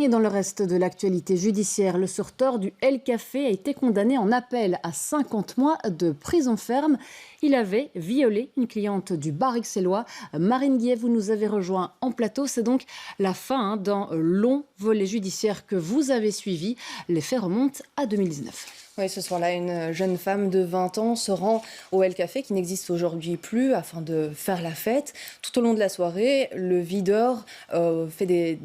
Et dans le reste de l'actualité judiciaire, le sorteur du El Café a été condamné en appel à 50 mois de prison ferme. Il avait violé une cliente du bar bruxellois. Marine Guillet, vous nous avez rejoint en plateau. C'est donc la fin d'un long volet judiciaire que vous avez suivi. Les faits remontent à 2019. Oui, ce soir-là, une jeune femme de 20 ans se rend au El Café, qui n'existe aujourd'hui plus, afin de faire la fête. Tout au long de la soirée, le videur fait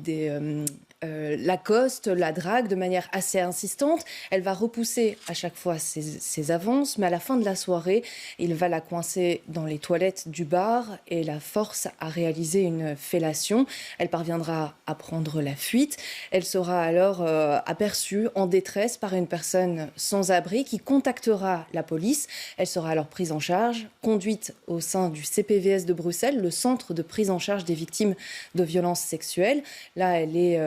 l'accoste, la drague de manière assez insistante. Elle va repousser à chaque fois ses avances, mais à la fin de la soirée, il va la coincer dans les toilettes du bar et la force à réaliser une fellation. Elle parviendra à prendre la fuite. Elle sera alors aperçue en détresse par une personne sans abri qui contactera la police. Elle sera alors prise en charge, conduite au sein du CPVS de Bruxelles, le centre de prise en charge des victimes de violences sexuelles. Là, elle est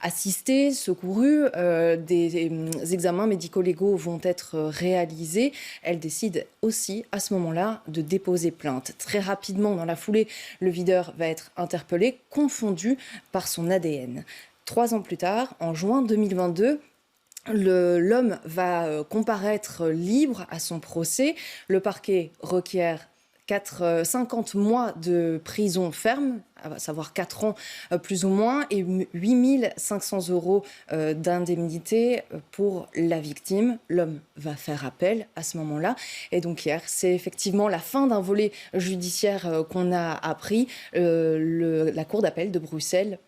assistée, secourue. Des examens médico-légaux vont être réalisés. Elle décide aussi à ce moment-là de déposer plainte. Très rapidement, dans la foulée, le videur va être interpellé, confondu par son ADN. 3 ans plus tard, en juin 2022, l'homme va comparaître libre à son procès. Le parquet requiert 50 mois de prison ferme, à savoir 4 ans plus ou moins, et 8 500 € d'indemnité pour la victime. L'homme va faire appel à ce moment-là. Et donc hier, c'est effectivement la fin d'un volet judiciaire qu'on a appris. La Cour d'appel de Bruxelles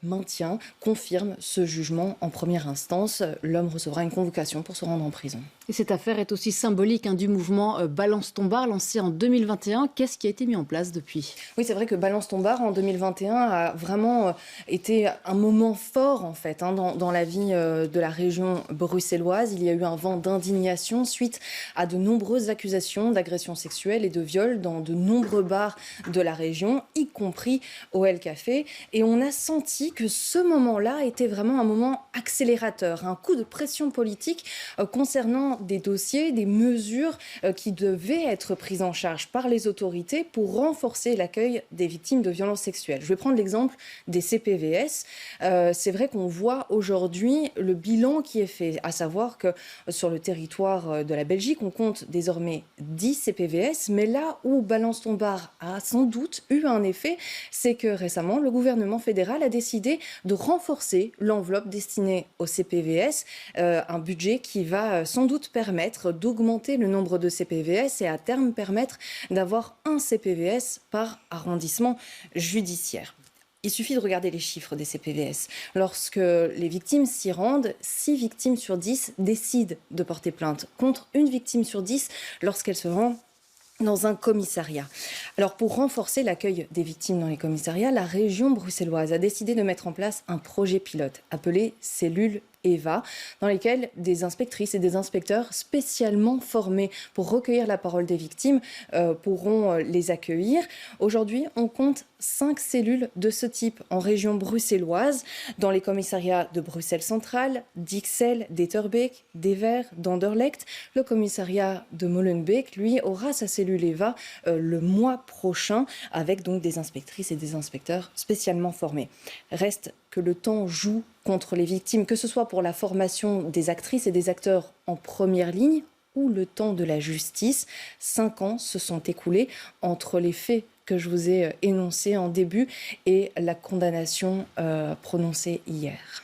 confirme ce jugement en première instance. L'homme recevra une convocation pour se rendre en prison. Et cette affaire est aussi symbolique du mouvement Balance ton bar lancé en 2021. Qu'est-ce qui a été mis en place depuis ? Oui, c'est vrai que Balance ton bar en 2021 a vraiment été un moment fort en fait dans la vie de la région bruxelloise. Il y a eu un vent d'indignation suite à de nombreuses accusations d'agressions sexuelles et de viols dans de nombreux bars de la région, y compris au El Café. Et on a senti que ce moment-là était vraiment un moment accélérateur, un coup de pression politique concernant des dossiers, des mesures qui devaient être prises en charge par les autorités pour renforcer l'accueil des victimes de violences sexuelles. Je vais prendre l'exemple des CPVS. C'est vrai qu'on voit aujourd'hui le bilan qui est fait, à savoir que sur le territoire de la Belgique, on compte désormais 10 CPVS, mais là où Balance ton bar a sans doute eu un effet, c'est que récemment, le gouvernement fédéral a décidé de renforcer l'enveloppe destinée aux CPVS, un budget qui va sans doute permettre d'augmenter le nombre de CPVS et à terme permettre d'avoir un CPVS par arrondissement judiciaire. Il suffit de regarder les chiffres des CPVS. Lorsque les victimes s'y rendent, 6 victimes sur 10 décident de porter plainte, contre une victime sur 10 lorsqu'elle se rend dans un commissariat. Alors pour renforcer l'accueil des victimes dans les commissariats, la région bruxelloise a décidé de mettre en place un projet pilote appelé Cellule EVA, dans lesquelles des inspectrices et des inspecteurs spécialement formés pour recueillir la parole des victimes pourront les accueillir. Aujourd'hui, on compte 5 cellules de ce type en région bruxelloise, dans les commissariats de Bruxelles centrale, d'Ixelles, d'Etterbeek, d'Evere, d'Anderlecht. Le commissariat de Molenbeek, lui, aura sa cellule EVA le mois prochain, avec donc des inspectrices et des inspecteurs spécialement formés. Reste que le temps joue contre les victimes, que ce soit pour la formation des actrices et des acteurs en première ligne ou le temps de la justice. 5 ans se sont écoulés entre les faits que je vous ai énoncés en début et la condamnation prononcée hier.